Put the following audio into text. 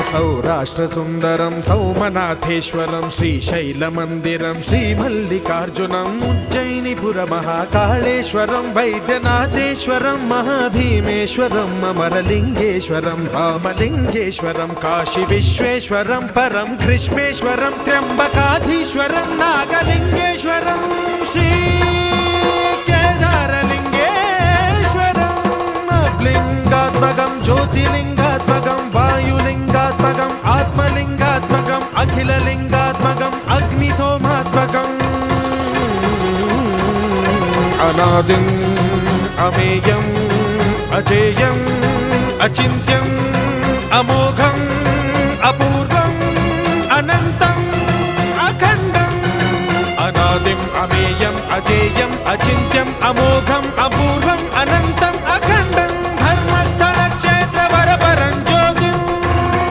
సౌరాష్ట్రసుందరం సౌమనాథేశ్వరం శ్రీశైలమందిరం శ్రీమల్లికార్జునం ఉజ్జయినిపురమహాకాళేశ్వరం వైద్యనాథేశ్వరం మహాభీమేశ్వరం అమరలింగేశ్వరం రామలింగేశ్వరం కాశీ విశ్వేశ్వరం పరం కృష్ణేశ్వరం త్ర్యంబకాధీశ్వరం నాగలింగేశ్వరం శ్రీ కేదారలింగేశ్వరం లింగాత్మకం జ్యోతిలింగాత్మకం వాయులింగాత్మకం ఆత్మలింగాత్మకం అఖిలలింగాత్మకం అగ్నిసోమాత్మకం అనాదిం అమేయం అజేయం అచింత్యం అమోఘం అపూర్వం అనంతం అఖండం అనాదిం అమేయం అజేయం అచింత్యం అమోఘం